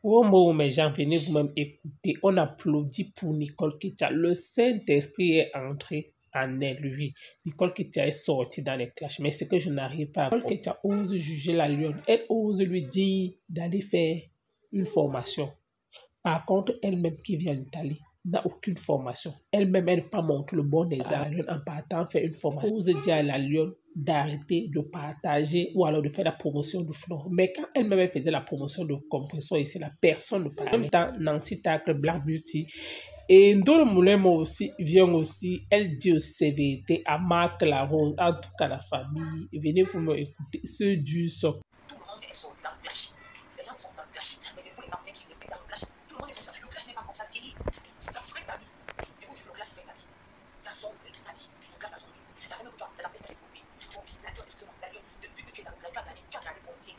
Oh mon mes gens, venez vous-même écouter. On applaudit pour Nicole Ketia. Le Saint-Esprit est entré en elle, lui. Nicole Ketia est sortie dans les clashs. Mais ce que je n'arrive pas à voir, Nicole Ketia ose juger la lionne. Elle ose lui dire d'aller faire une formation. Par contre, elle-même qui vient d'Italie n'a aucune formation. Elle-même, elle n'a pas montré le bon exemple à la lionne en partant faire une formation. Elle ose dire à la lionne d'arrêter de partager ou alors de faire la promotion de fleurs. Mais quand elle-même faisait la promotion de compression ici, la personne ne parlait. En même temps, Nancy Tacle, Black Beauty et Ndolo Moulin aussi vient aussi, elle dit aussi ses vérités à Marc Larose, en tout cas la famille. Venez vous me écouter, ce du son. Tout le monde est sorti dans le clash. Les gens sont dans le clash. Mais c'est vous les Marseillais qui restent dans le clash. Tout le monde est sorti dans le clash. Le clash n'est pas comme ça vieillir. Ça ferait ta vie. Et vous, le clash fait ta vie. Ça sombre toute ta vie. Le clash a sombré. Ça fait même temps. La paix est évoluée. La lionne, justement, la lionne, depuis que tu es dans le clash, tu as gagné combien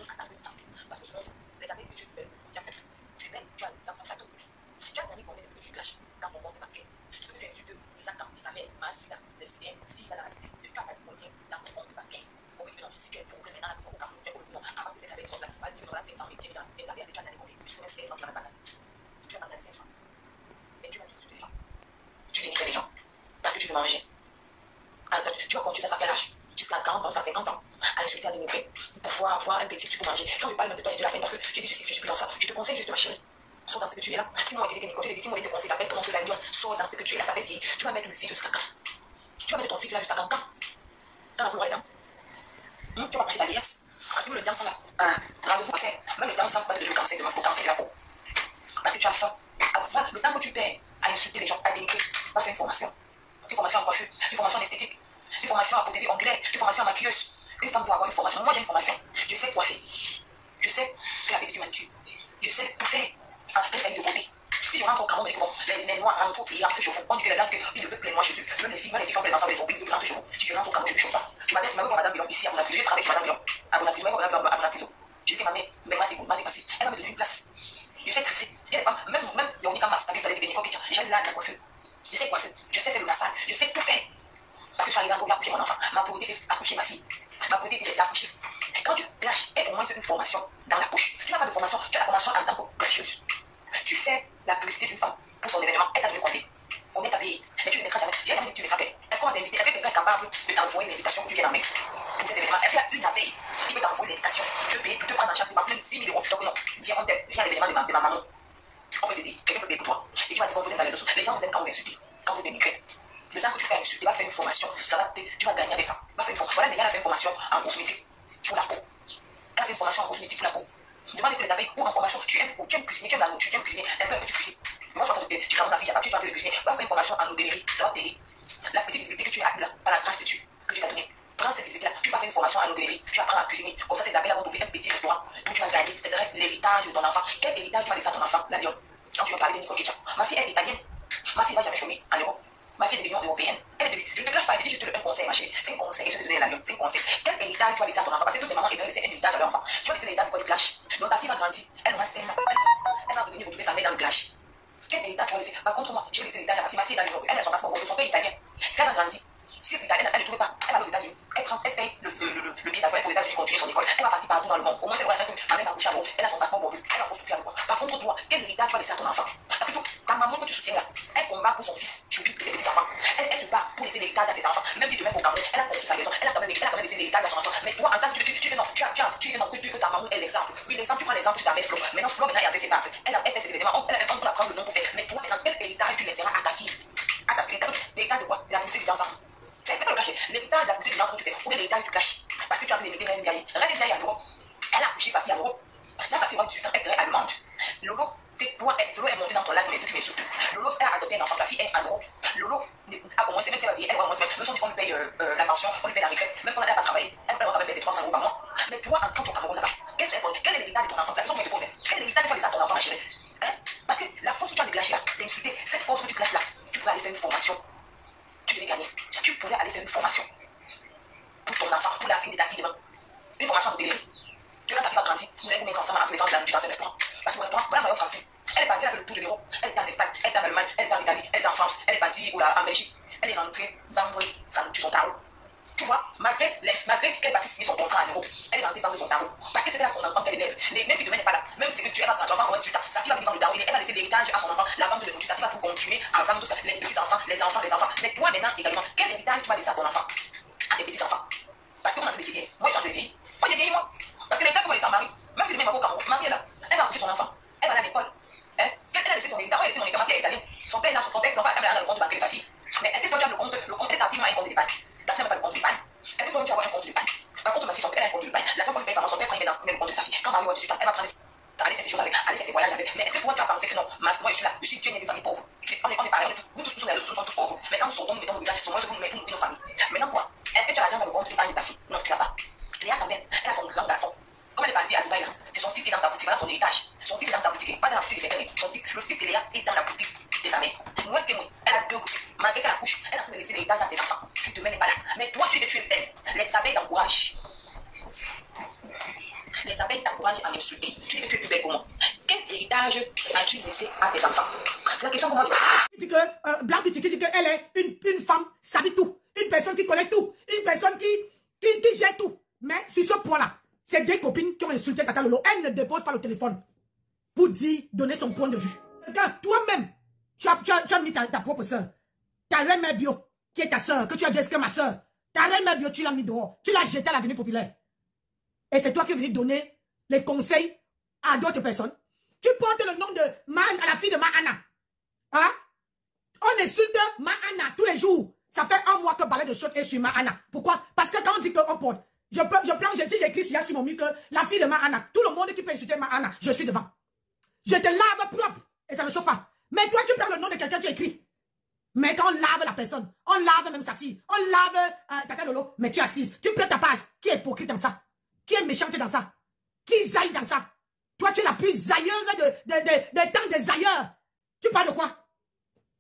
à ta femme. Parce que selon les années que tu as fait, tu es belle, tu as dans son château. Tu as gagné combien depuis que tu clashes quand on compte marqué. Depuis que tu es insulté, les attentes, les amènes, Massida, les CM, si la Massida, tu as gagné combien dans ton compte bancaire. Combien de temps si tu es problème dans la cour au Cameroun, tu es problème avant que cette personne là, tu vas dire $500 et tu as déjà gagné combien. Tu connais 5 ans, tu n'as pas gagné. Tu as gagné 5 ans. Mais tu vas insulter les gens. Tu dénigres les gens. Parce que tu veux manger. Tu vas continuer à quel âge? Jusqu'à 40 ans, jusqu'à 50 ans, à insulter, à dénigrer, pour pouvoir avoir un petit, tu peux manger. Quand je parle même de toi, j'ai de la peine parce que j'ai dit ceci, je suis plus dans ça. Je te conseille juste ma chérie. Sors dans ce que tu es là. Si moi, il y a des côtés, si moi, il y a des conseils, t'appelles ton oncle la lionne, sors dans ce que tu es là, ça fait vieillir. Tu vas mettre le fil jusqu'à quand? Tu vas mettre ton fil là jusqu'à quand? Quand la couleur est dans. Tu vas passer ta vieillesse. Parce que le diamant là, rendez-vous cancer. Même le diamant va pas te donner le cancer de la peau. Parce que tu as faim. Le temps que tu perds à insulter les gens, à dénigrer, va faire une formation. Une formation en coiffure, une formation en esthétique, une formation en prothésie ongulaire, une formation en maquilleuse. Une femme doit avoir une formation. Moi j'ai une formation. Je sais coiffer. Je sais faire la pédicure manucure. Je sais tout faire. Quelle famille de beauté. Si je rentre au Cameroun et que bon, les noirs rentrent au pays, rentrent chez vous. On dit que les blancs, ils ne peuvent plus moi Jésus. Même les filles qui ont les enfants, les hommes, ils ne peuvent rentrer chez vous. Si je rentre au Cameroun, je ne chauffe pas. Tu m'as dit, maman, madame Bilon, ici à Bonaprise. Je vais travailler chez madame Bilon. À Bonaprise, madame Bilon, à Bonaprise. J'ai dit, maman, mais m'a dépassé. Elle va me donner une place. Je sais tresser. Il y a des femmes, même Yonika Mas, t'as vu, t'as devenir coquille. J'ai là de la coiffure. Je sais coiffer. Je sais faire le massage. Je sais tout faire. Parce que je suis arrivé à accoucher mon enfant. Ma priorité c'est accoucher ma fille. Ma priorité c'est d'accoucher. Quand tu clashes, et au moins c'est une formation dans la bouche. Tu n'as pas de formation, tu as la formation en tant que clasheuse. Tu fais la publicité d'une femme pour son événement, elle t'a donné compter. Combien t'as payé? Mais tu ne mettras jamais. Il y a jamais tu mettras payer. Est-ce qu'on va t'inviter? Est-ce que quelqu'un est capable de t'envoyer une invitation que tu viens en main pour cet événement? Est-ce qu'il y a une à payer qui peut t'envoyer une invitation, de payer, de te prendre en charge pour même 6 000 €? Tu te dis non. Viens, on t'aide. Viens à l'événement de ma maman. On peut t'aider. Quelqu'un peut payer pour toi. Et tu vas te composer dans les dessous. Les gens vous aiment quand vous insultez, quand vous dénigrez. Le temps que tu peux insulter, va faire une formation, tu vas gagner des sangs. Va faire une formation. Voilà, mais elle a fait une formation en cosmétique pour la peau. Elle a fait une formation en cosmétique pour la peau. Demande que les abeilles ou en formation, tu aimes cuisiner, tu aimes la nourriture, tu aimes cuisiner, un peu tu cuisines. Moi, je pense que tu commandes la fille, tu vas faire le cuisiner. Va faire une formation en hôtellerie, ça va t'aider. La petite visibilité que tu as eue là, par la grâce de Dieu que tu t'as donnée. Prends cette visibilité là, tu vas faire une formation en hôtellerie, tu apprends à cuisiner. Comme ça, tes abeilles vont trouver un petit restaurant où tu vas gagner. Ce serait l'héritage de ton enfant. Quel héritage tu vas laisser à ton enfant, la lionne? Quand tu vas parler de Nicole Ketia. Ma fille est italienne. Ma fille va jamais chômer en Europe. Ma fille est de l'Union européenne. Elle est de l'Union. Je ne te clash pas, je dis juste un conseil, ma chérie. C'est un conseil, je te donne la lionne. C'est un conseil. Quel héritage tu vas laisser à ton enfant? Parce que toutes les mamans, ils veulent laisser un héritage à leur enfant. Tu vas laisser l'héritage de quoi du clash. Donc ta fille va grandir. Elle aura 16 ans. Elle va revenir retrouver sa mère dans le clash. Quel héritage tu vas laisser? Par contre, moi, j'ai laissé l'héritage à ma fille. Ma fille est dans l'Europe. Elle a son passeport de son père italien. Quand elle a grandi, si elle est italienne, elle ne trouve pas. Elle va aux États-Unis. Elle paye le billet d'avion pour les États-Unis continuer son école. Elle va partir partout dans le monde. Au moins, c'est vrai que ma mère va coucher à l'eau. Elle a son passeport bordu. Elle va construire à l'eau. Par contre, toi, quel héritage tu vas laisser à ton enfant? Parce que ta maman que tu soutiens là, elle combat pour son fils. Je lui les petits enfants. Elle se bat pour laisser l'héritage à tes enfants. Même si tu mets au Cameroun, elle a construit sa maison. Elle a quand même laissé l'héritage à son enfant. Mais toi, en tant que tu dis non, tu dis que ta maman est l'exemple. Oui, l'exemple, tu prends l'exemple de ta mère Flo. Maintenant, Flo, maintenant, elle a fait ses actes. Elle fait ses événements. On apprend le nom pour faire. Mais toi, maintenant, quel héritage tu laisseras à ta fille? À ta fille. L'héritage de quoi? De la poussée du enfant. Tu n'as pas le cacher. L'héritage de la poussée du enfant que tu fais. Ou l'héritage du clash. Parce que tu as pu limiter Reine Biaye. Reine Biaye à l'euro. Elle a couché sa fille à l'euro. Là, sa fille va du temps, elle serait allemande. Lolo, Lolo est montée dans ton lac, mais tu m'insultes. Lolo, elle a adopté un enfant, sa fille est en Europe. Lolo, au moins, c'est même si elle va vieillir, elle va au moins, même si on lui paye la pension, on lui paye la retraite, même quand elle n'a pas travaillé, elle va quand même payer 300 € par mois. Mais toi, en tant que Cameroun là-bas, quel est l'héritage de ton enfant? C'est la question que je te pose. Quel est l'héritage que tu as laissé à ton enfant, ma chérie? Parce que la force que tu as déclenchée là, t'insulter, cette force que tu clashes là, tu peux aller faire une formation. Tu devais gagner. Tu pouvais aller faire une formation pour ton enfant, pour l'avenir de ta fille demain. Une formation en hôtellerie. Tu vois, ta fille va grandir, vous allez vous mettre ensemble à tous les temps de la nuit dans un restaurant. Parce que le restaurant, voilà, maillot français. Elle est partie, elle a fait le tour de l'Europe. Elle est en Espagne, elle est en Allemagne, elle est en Italie, elle est en France, elle est partie en Belgique. Elle est rentrée, vendredi, ça nous tue son tarot. Tu vois, malgré qu'elle bâtisse son contrat à l'euro, elle est rentrée dans son tarot. Parce que c'était là son enfant qu'elle élève. Même si demain n'est pas là, même si tu es là quand l'enfant aura 18 ans, sa fille va venir dans le tarot, elle va laisser l'héritage à son enfant, la vente de nourriture, sa fille va tout continuer à vendre tout ça, les petits-enfants, les enfants. Mais toi maintenant également, quel héritage tu vas laisser à ton enfant, à tes petits-enfants? Parce qu'on a des vieillir. Moi, j'ai changé de vie. Moi, j'ai vieilli, moi. Parce que les gars, comme les sans-mari, même si demain ma Cameroun, Marie est là, elle va accoucher son enfant, elle va aller à l'école. Hein? Elle a laissé son héritage, elle a laissé son héritage, ma fille est italienne. Son père n'a pas le compte bancaire de sa fille. Mais est-ce que toi tu as le compte de ta fille a un compte d'épargne? Ta fille n'a pas de compte d'épargne. Est-ce que toi tu as un compte d'épargne? Par contre, ma fille, elle a un compte d'épargne. La femme, quand je paye par son père, quand il met dans le compte de sa fille, quand Marie a 18 ans, elle va prendre aller faire ses choses avec, aller faire ses voyages avec. Mais est-ce que toi tu as pensé que non, moi je suis là, je suis Dieu, une famille pauvre. On est pareil, nous tous sommes tous pauvres. Mais quand nous sortons, nous mettons nos visages, sur moi je vous mets une famille. Maintenant quoi? Est-ce que tu as l'argent dans le compte d'épargne de ta fille? Non, tu l'as pas. Léa quand même, elle a son grand garçon. Comme elle est basée à Dubaï là, c'est son fils qui est dans sa boutique, voilà son héritage. Son fils est dans sa boutique, pas dans la boutique de quelqu'un. Le fils de Léa est dans la boutique de sa mère. Moi que moi, elle a 2 boutiques. Malgré qu'elle accouche, elle a pu laisser l'héritage à ses enfants. Si demain n'est pas là. Mais toi, tu es belle. Les abeilles t'encouragent. Les abeilles t'encouragent à m'insulter. Tu dis que tu es plus belle que moi. Quel héritage as-tu laissé à tes enfants? C'est la question que moi je dis que Black Beauty dit qu'elle est une femme, savait tout. Une personne qui connaît tout. Une personne qui gère tout. Mais sur ce point-là, c'est des copines qui ont insulté Tata Lolo. Elle ne dépose pas le téléphone pour dire, donner son point de vue. Regarde, toi-même, tu as mis ta propre soeur. Ta reine mère bio, qui est ta soeur, que tu as dit que ma soeur. Ta reine mère bio, tu l'as mis dehors. Tu l'as jeté à l'avenue populaire. Et c'est toi qui es venu donner les conseils à d'autres personnes. Tu portes le nom de à la fille de Mahana. Hein? On insulte Mahana tous les jours. Ça fait 1 mois que balai de shot est sur Mahana. Pourquoi? Parce que quand on dit qu'on porte, si j'écris sur mon mur que la fille de Mahana, tout le monde qui peut insulter Mahana, je suis devant. Je te lave propre et ça ne chauffe pas. Mais toi, tu prends le nom de quelqu'un, tu écris. Mais quand on lave la personne, on lave même sa fille, on lave Tata Lolo, mais tu es assise, tu prends ta page. Qui est hypocrite dans ça? Qui est méchante dans ça? Qui zaille dans ça? Toi, tu es la plus zailleuse des temps des zailleurs. Tu parles de quoi?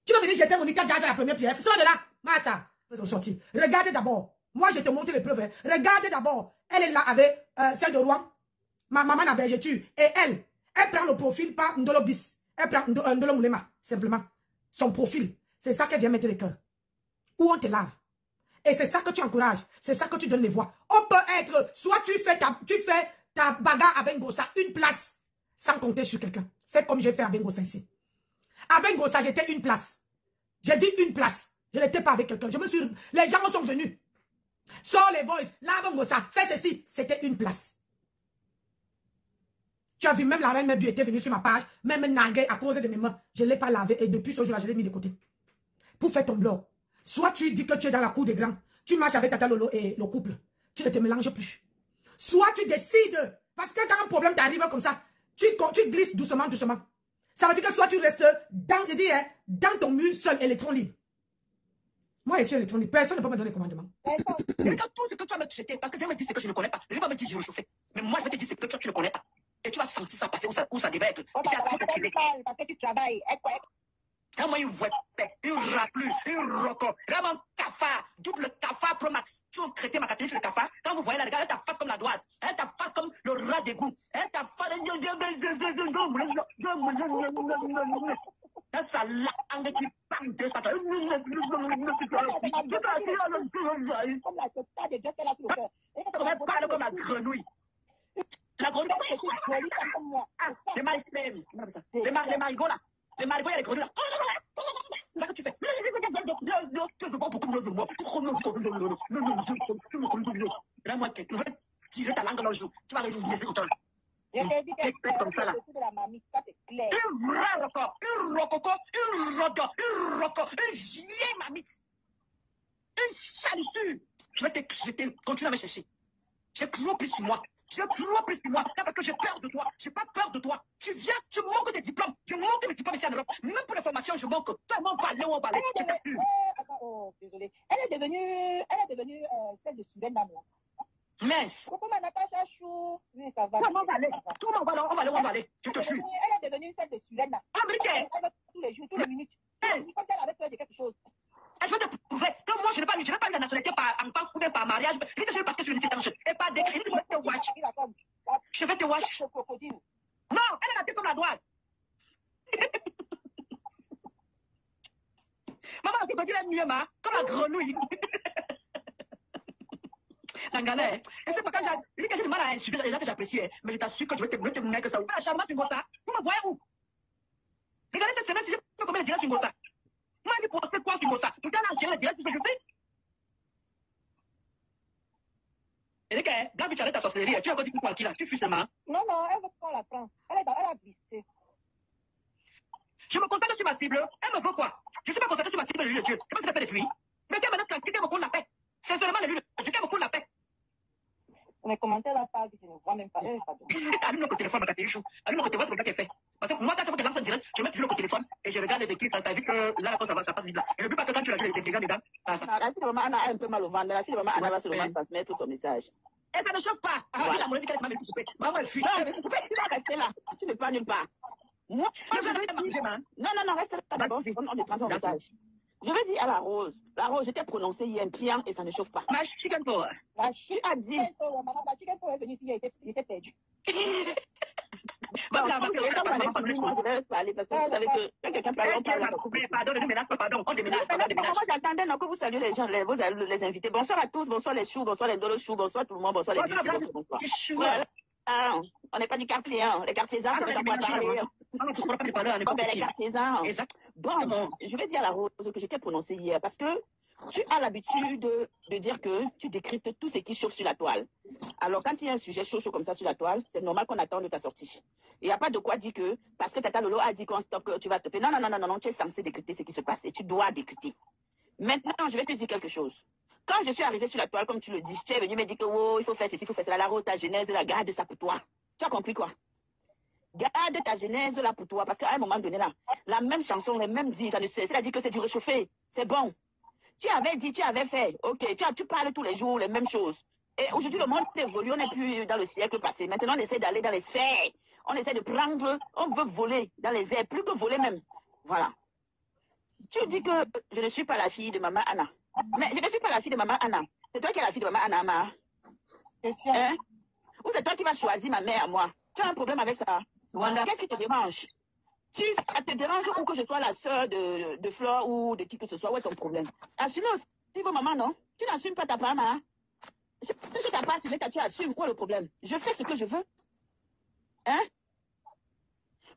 Tu vas venir jeter Monica Jazz à la première pierre. Sors de là. Massa. Regarde d'abord. Moi, je te montre les preuves. Hein. Regarde d'abord. Elle est là avec celle de Rouen. Ma maman n'a bergeture. Et elle prend le profil par Ndolo Bis. Elle prend Ndolo Moulema. Simplement. Son profil. C'est ça qu'elle vient mettre les cœurs. Où on te lave. Et c'est ça que tu encourages. C'est ça que tu donnes les voix. On peut être, soit tu fais ta bagarre avec Ngossa, une place, sans compter sur quelqu'un. Fais comme j'ai fait avec Ngossa ici. Avec Ngossa, j'étais une place. J'ai dit une place. Je n'étais pas avec quelqu'un. Les gens sont venus. Sors les voices. Lave Ngossa. Fais ceci. C'était une place. Tu as vu, même la reine Mebu était venue sur ma page. Même Nagé à cause de mes mains. Je ne l'ai pas lavé. Et depuis ce jour-là, je l'ai mis de côté. Pour faire ton blog. Soit tu dis que tu es dans la cour des grands. Tu marches avec Tata Lolo et le couple. Tu ne te mélanges plus. Soit tu décides. Parce que quand un problème t'arrive comme ça, tu glisses doucement, doucement. Ça veut dire que soit tu restes dans ton mur seul, électron libre. Moi, je suis électron libre. Personne ne peut me donner commandement. Regarde tout ce que tu vas me traiter. Parce que tu vas me dire ce que je ne connais pas. Je vais me dire je me chauffais. Mais moi, je vais te dire ce que tu ne connais pas. Et tu vas sentir ça passer où ça devait être. Parce que tu travailles. Comment il voit, il raclue, il roco, vraiment cafard, double cafard Pro Max. Tu vas traiter ma catégorie sur le cafard. Quand vous voyez la regarde, elle t'a face comme la doise, elle t'a face comme le rat d'égout, elle t'a face. Ça langue qui parle de ça. Comme elle parle comme la grenouille. La grenouille. Les marigots là. Les marigots, il y a les grenouilles là. C'est ça que tu fais. Tu veux pas beaucoup de moi. Là, moi, tu veux tirer ta langue dans le jour. Tu vas réunir les autres. Je t'ai dit que comme ça là. De la mamie, ça c'est clair. Un vrai record, un rococo, un roco, un gilet mamie. Un salissure. Je vais continuer à me chercher. J'ai toujours plus sur moi. J'ai toujours plus sur moi. Parce que j'ai peur de toi. J'ai pas peur de toi. Tu viens, tu manques de diplômes. Tu manques de diplômes ici en Europe. Même pour les formations, je manque. Tellement balai ou balai. Oh, désolé. Elle est devenue celle de Sudan d'amour. Mince. Pourquoi Natacha Chou? Oui, ça va. Comment on va aller? On va aller. Je te jure. Elle est devenue celle de Sudan. Américaine. Tous les jours, tous les minutes. Comme si elle avait peur de quelque chose. Je vais te prouver que moi, je n'ai pas eu la nationalité par enfant ou bien par mariage. Je te jure parce que je suis une citante. Et pas d'écrit. Je vais te watch. Je vais te watch. Non, elle est la tête comme la doise. Maman, la crocodile est mieux, comme la grenouille. en galère. Et c'est pas quand j'ai du mal à insulter les gens que j'apprécie, mais je t'assure que je vais te mener que ça. Vous faites la charmante sur Ngossa. Vous me voyez où? Regardez cette semaine si je peux combien de directs sur Ngossa. Moi, je pense quoi sur Ngossa? Tout le temps, on a géré les directs, tout ce que je fais. Et que, Gabi, tu arrêtes ta sorcellerie, tu as encore dit quoi qui là? Tu fuis seulement. Non, non, elle veut qu'on la prend. Elle a glissé. Je me contente sur ma cible. Elle me veut quoi? Je ne suis pas contente sur ma cible, le Dieu. C'est pas ce que ça fait depuis. Mais qu'elle me laisse tranquille, qu'elle me coule la paix. Sincèrement, le Dieu, qu'elle me coule la paix. Mes commentaires là parlent, je ne vois même pas. Pardon. Allume le téléphone, ma Katélichou. Allume le téléphone, c'est le gars qui est fait. Parce que moi, quand je lance en direct, je mets toujours le téléphone et je regarde les clips. Ça veut dire que là, ça passe vite là. Et ne plus pas que quand tu l'as vu, les gars dedans. La fille de maman Anna a un peu mal au ventre. La fille de maman Anna va seulement transmettre son message. Elle ne chauffe pas. Voilà. La monnaie qu'elle m'a coupée. Maman, elle fuit. Non, tu vas rester là. Tu ne pars nulle part. Moi, je vais dire... Non, reste là d'abord. On te transmet mon message. Je vais dire à la Rose, je t'ai prononcé hier bien et ça ne chauffe pas. Ma chicken power. Tu as dit. La chicken power est venue ici, il était perdu. Bon, je vais parler parce que vous savez que quand quelqu'un parle, on parle. Pardon, on déménage. Moi, j'attendais que vous saluez les gens, les invités. Bonsoir à tous, bonsoir les choux, bonsoir les dolos choux, bonsoir tout le monde, bonsoir les bichis, bonsoir. On n'est pas du quartier, hein. Les quartiers, c'est pas quoi parler. Les quartiers, bon, je vais dire à la Rose que j'étais prononcée hier parce que tu as l'habitude de dire que tu décryptes tout ce qui chauffe sur la toile. Alors, quand il y a un sujet chaud comme ça sur la toile, c'est normal qu'on attende ta sortie. Il n'y a pas de quoi dire que, parce que Tata Lolo a dit qu'on stoppe, que tu vas stopper. Non, tu es censé décrypter ce qui se passe et tu dois décrypter. Maintenant, je vais te dire quelque chose. Quand je suis arrivée sur la toile, comme tu le dis, tu es venu me dire que oh, il faut faire ceci, il faut faire cela. La Rose, ta genèse, la garde ça pour toi. Tu as compris quoi? Garde ta genèse là pour toi. Parce qu'à un moment donné, là, la même chanson, les mêmes dit, ça ne cesse. C'est-à-dire que c'est du réchauffé. C'est bon. Tu avais dit, tu avais fait. Ok, tu parles tous les jours les mêmes choses. Et aujourd'hui, le monde évolue. On n'est plus dans le siècle passé. Maintenant, on essaie d'aller dans les sphères. On essaie de prendre. On veut voler dans les airs. Plus que voler même. Voilà. Tu dis que je ne suis pas la fille de Maman Anna. Mais je ne suis pas la fille de Maman Anna. C'est toi qui es la fille de Maman Anna, Ama. Hein? Ou c'est toi qui vas choisir ma mère, moi. Tu as un problème avec ça? Qu'est-ce qui te dérange? Ça te dérange ou que je sois la sœur de Flore ou de qui que ce soit? Où est ton problème? Assume aussi vos mamans, non? Tu n'assumes pas ta femme, hein? Je t'ai pas assumé, tu assumes. Quoi le problème? Je fais ce que je veux. Hein?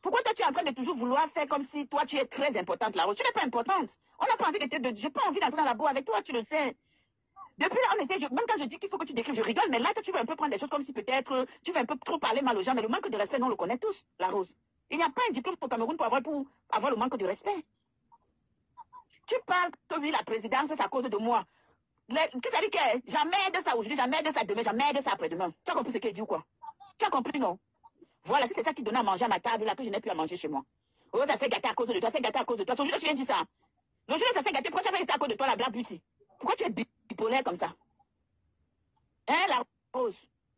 Pourquoi toi tu es en train de toujours vouloir faire comme si toi tu es très importante là-haut? Tu n'es pas importante. On n'a pas envie j'ai pas envie d'entrer dans la boue avec toi, tu le sais. Depuis là, on essaie, même quand je dis qu'il faut que tu décrives, je rigole, mais là, tu veux un peu prendre des choses comme si peut-être tu veux un peu trop parler mal aux gens, mais le manque de respect, nous, on le connaît tous, la Rose. Il n'y a pas un diplôme au Cameroun pour avoir le manque de respect. Tu parles que oui, la présidence, c'est à cause de moi. Qu'est-ce que ça dit que jamais de ça aujourd'hui, jamais de ça demain, jamais de ça après-demain. Tu as compris ce qu'elle dit ou quoi? Tu as compris, non? Voilà, c'est ça qui donnait à manger à ma table, là, que je n'ai plus à manger chez moi. Oh, ça s'est gâté à cause de toi, c'est gâté à cause de toi. Aujourd'hui, tu viens dire ça. Le jour où ça s'est gâté, pourquoi tu as resté à cause de toi, la Black Beauty? Pourquoi tu es bipolaire comme ça? Hein, la Rose?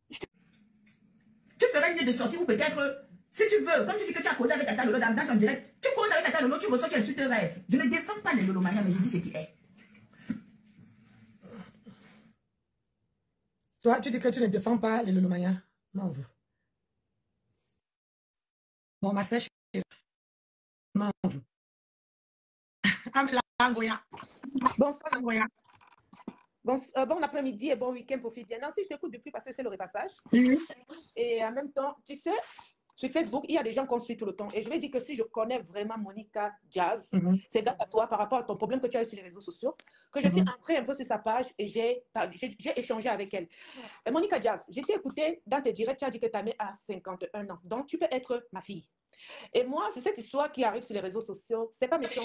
Tu ferais mieux de sortir ou peut-être, si tu veux, comme tu dis que tu as causé avec Tata Lolo dans ton direct, tu causes avec Tata Lolo, tu ressors, tu insultes un rêve. Je ne défends pas les Lolomaniens, mais je dis ce qui est. Toi, tu dis que tu ne défends pas les Lolomaniens. Non, vous. Bon, ma sèche. Non. Bonsoir, Langoya. Bon après-midi et bon week-end, profite bien. Nancy, je t'écoute depuis parce que c'est le repassage. Et en même temps, tu sais, sur Facebook, il y a des gens qu'on suit tout le temps. Et je vais dire que si je connais vraiment Monica Jazz, c'est grâce à toi par rapport à ton problème que tu as eu sur les réseaux sociaux, que je suis entrée un peu sur sa page et j'ai échangé avec elle. Et Monica Jazz, j'ai été écoutée dans tes directs, tu as dit que ta mère a 51 ans. Donc, tu peux être ma fille. Et moi, c'est cette histoire qui arrive sur les réseaux sociaux. C'est pas méchant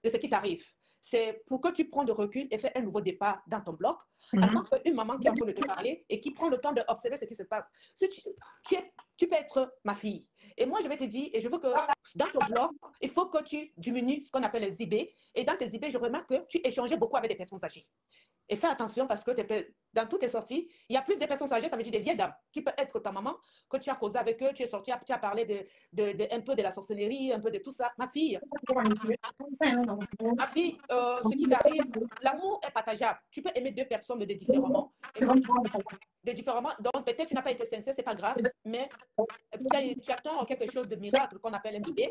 de ce qui t'arrive. C'est pour que tu prennes de recul et fais un nouveau départ dans ton bloc, en tant qu'une maman qui est en train de te parler et qui prend le temps d'observer ce qui se passe. Si tu peux être ma fille. Et moi, je vais te dire, et je veux que dans ton blog, il faut que tu diminues ce qu'on appelle les IB. Et dans tes IB, je remarque que tu échangeais beaucoup avec des personnes âgées. Et fais attention parce que dans toutes tes sorties, il y a plus de personnes âgées, ça veut dire des vieilles dames, qui peuvent être ta maman, que tu as causé avec eux, tu es sorti, tu as parlé un peu de la sorcellerie, un peu de tout ça. Ma fille, ce qui t'arrive, l'amour est partageable. Tu peux aimer deux personnes de différemment. Donc peut-être tu n'as pas été sincère, c'est pas grave, mais tu attends quelque chose de miracle qu'on appelle un bébé.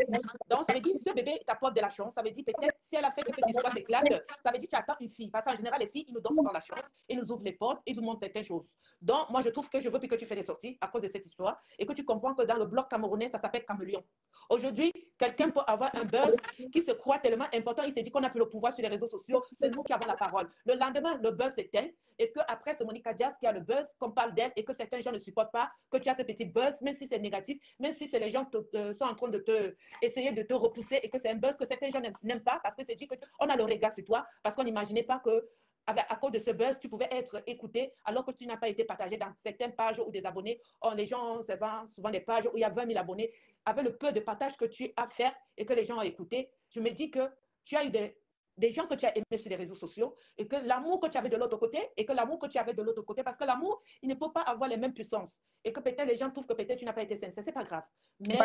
Donc ça veut dire que ce bébé t'apporte de la chance. Ça veut dire peut-être si elle a fait que cette histoire s'éclate, ça veut dire que tu attends une fille. Parce qu'en général, les filles, ils nous donnent souvent la chance, ils nous ouvrent les portes. montrent, ils vous montrent certaines choses. Donc, moi, je trouve que je veux plus que tu fasses des sorties à cause de cette histoire et que tu comprends que dans le bloc camerounais, ça s'appelle caméléon. Aujourd'hui, quelqu'un peut avoir un buzz qui se croit tellement important, il s'est dit qu'on n'a plus le pouvoir sur les réseaux sociaux, c'est nous qui avons la parole. Le lendemain, le buzz s'éteint et qu'après, c'est Monica Diaz qui a le buzz, qu'on parle d'elle et que certains gens ne supportent pas que tu as ce petit buzz, même si c'est négatif, même si c'est les gens sont en train de essayer de te repousser et que c'est un buzz que certains gens n'aiment pas parce que c'est dit qu'on a le regard sur toi, parce qu'on n'imaginait pas que à cause de ce buzz, tu pouvais être écouté alors que tu n'as pas été partagé dans certaines pages ou des abonnés. Les gens, c'est souvent des pages où il y a 20 000 abonnés. Avec le peu de partage que tu as fait et que les gens ont écouté, je me dis que tu as eu des gens que tu as aimés sur les réseaux sociaux et que l'amour que tu avais de l'autre côté et que l'amour que tu avais de l'autre côté, parce que l'amour, il ne peut pas avoir les mêmes puissances et que peut-être les gens trouvent que peut-être tu n'as pas été sincère, c'est pas grave. Mais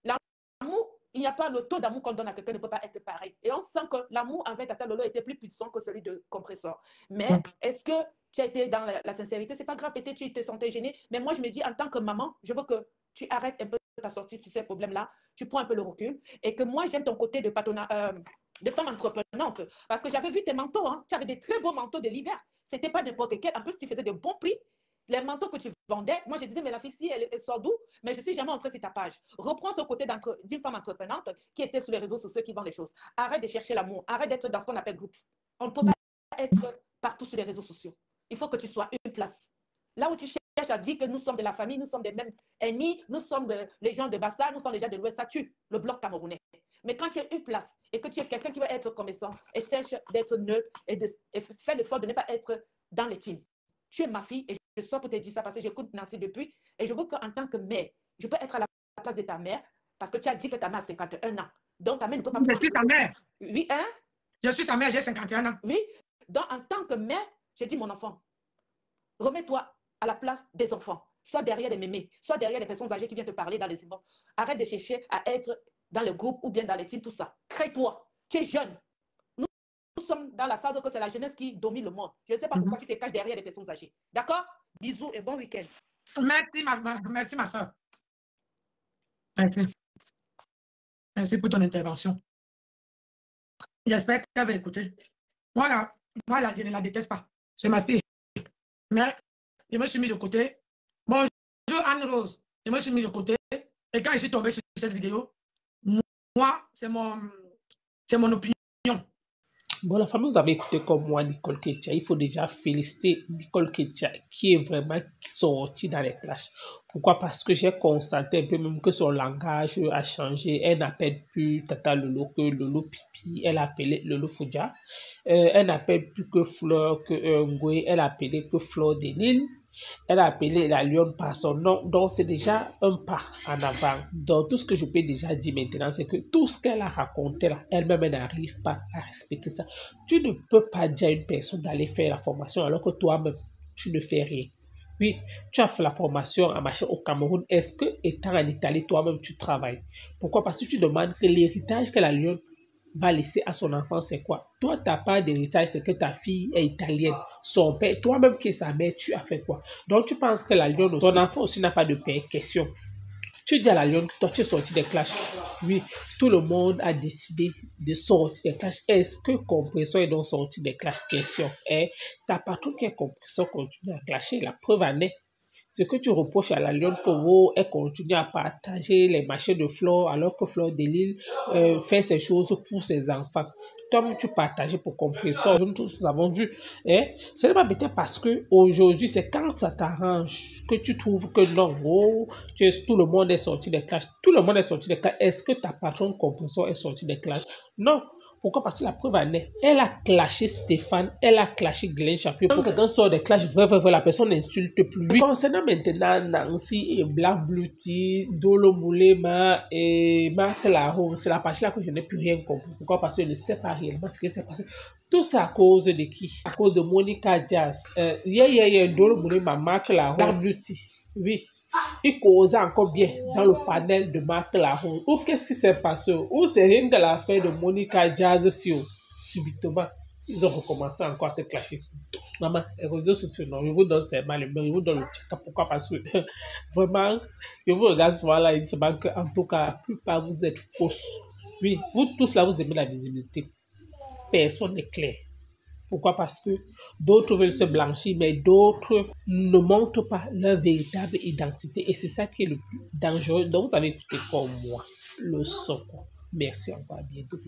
l'amour, il n'y a pas le taux d'amour qu'on donne à quelqu'un ne peut pas être pareil. Et on sent que l'amour envers Tata Lolo était plus puissant que celui de Compressor. Mais est-ce que tu as été dans la sincérité? C'est pas grave, peut-être tu te sentais gêné. Mais moi, je me dis, en tant que maman, je veux que tu arrêtes un peu ta sortie sur ces problèmes-là, tu prends un peu le recul et que moi, j'aime ton côté de patronat, de femme entreprenante. Parce que j'avais vu tes manteaux, hein. Tu avais des très beaux manteaux de l'hiver. C'était pas n'importe quel. En plus, tu faisais de bons prix. Les manteaux que tu vendais, moi je disais, mais la fille, si elle sort d'où? Mais je ne suis jamais entrée sur ta page. Reprends ce côté d'une femme entreprenante qui était sur les réseaux sociaux, qui vend des choses. Arrête de chercher l'amour. Arrête d'être dans ce qu'on appelle groupe. On ne peut pas être partout sur les réseaux sociaux. Il faut que tu sois une place. Là où tu cherches à dire que nous sommes de la famille, nous sommes des mêmes ennemis, nous sommes les gens de Bassa, nous sommes les gens de l'Ouest, ça tue le bloc camerounais. Mais quand tu as une place et que tu es quelqu'un qui va être commerçant et cherche d'être neutre et faire l'effort de ne pas être dans les teams, tu es ma fille et je sors pour te dire ça parce que j'écoute Nancy depuis et je veux qu'en tant que mère, je peux être à la place de ta mère parce que tu as dit que ta mère a 51 ans. Donc ta mère ne peut pas... Je suis ta mère. Oui, hein? Je suis sa mère, j'ai 51 ans. Oui. Donc en tant que mère, j'ai dit mon enfant, remets-toi à la place des enfants. Soit derrière les mémés, soit derrière les personnes âgées qui viennent te parler dans les inbox. Arrête de chercher à être dans le groupe ou bien dans les teams, tout ça. Crée-toi. Tu es jeune. Nous sommes dans la phase où c'est la jeunesse qui domine le monde. Je ne sais pas pourquoi tu te caches derrière les personnes âgées. D'accord? Bisous et bon week-end. Merci, ma soeur. Merci. Merci pour ton intervention. J'espère qu'elle va écouter. Moi, je ne la déteste pas. C'est ma fille. Mais je me suis mis de côté. Bonjour Anne-Rose. Je me suis mis de côté. Et quand je suis tombé sur cette vidéo, moi, c'est mon opinion. Bon, la famille, vous avez écouté comme moi, Nicole Ketia. Il faut déjà féliciter Nicole Ketia qui est vraiment sortie dans les clashs. Pourquoi? Parce que j'ai constaté un peu même que son langage a changé. Elle n'appelle plus Tata Lolo que Lolo Pipi. Elle appelait Lolo Foudia. Elle n'appelle plus que Fleur, que Ngoué. Elle appelait que Fleur de Lille. Elle a appelé la lionne par son nom, donc c'est déjà un pas en avant. Donc tout ce que je peux déjà dire maintenant, c'est que tout ce qu'elle a raconté là, elle-même n'arrive pas à respecter ça. Tu ne peux pas dire à une personne d'aller faire la formation alors que toi-même, tu ne fais rien. Oui, tu as fait la formation en machin au Cameroun. Est-ce que, étant en Italie, toi-même, tu travailles? Pourquoi? Parce que tu demandes que l'héritage que la lionne va laisser à son enfant, c'est quoi? Toi, ta part d'héritage, c'est que ta fille est italienne. Son père, toi-même qui est sa mère, tu as fait quoi? Donc, tu penses que la lionne aussi, ton enfant aussi n'a pas de père? Question. Tu dis à la lionne que toi, tu es sorti des clashs. Oui, tout le monde a décidé de sortir des clashs. Est-ce que Compressor est donc sorti des clashs? Question. Et ta patronne qui est Compressor continue à clasher. La preuve en est. Ce que tu reproches à la lionne que elle continue à partager les marchés de Flore alors que Fleur de Lille fait ces choses pour ses enfants. Toi, tu partages pour Compressor. Nous tous l'avons vu. Ce n'est pas peut-être parce que aujourd'hui, c'est quand ça t'arrange que tu trouves que non, tout le monde est sorti des clashs. Tout le monde est sorti des clashs. Est-ce que ta patronne Compressor est sortie des clashs? Non. Pourquoi? Parce que la preuve en est, elle a clashé Stéphane, elle a clashé Glenn Chapier. Quand quelqu'un sort des clashs, vrai, la personne n'insulte plus. Lui. Concernant maintenant Nancy et Black Beauty, Dolo Moulema et Marc Laro, c'est la partie là que je n'ai plus rien compris. Pourquoi? Parce que je ne sais pas réellement ce qui s'est passé. Tout ça à cause de qui? À cause de Monica Diaz. Dolo Moulema, Marc Laro, Black Beauty. Oui. Il causait encore bien dans le panel de Marc Laro. Ou qu'est-ce qui s'est passé? Ou c'est rien de l'affaire de Monica Diaz subitement. Ils ont recommencé encore à se clasher. Maman, les réseaux sociaux, non, je vous donne ces mal, je vous donne le check. Pourquoi? Parce que vraiment, je vous regarde souvent là, il se manque que, en tout cas, la plupart vous êtes fausses. Oui, vous tous là, vous aimez la visibilité. Personne n'est clair. Pourquoi? Parce que d'autres veulent se blanchir, mais d'autres ne montrent pas leur véritable identité. Et c'est ça qui est le plus dangereux. Donc, vous avez écouté comme moi le son. Merci encore, à bientôt.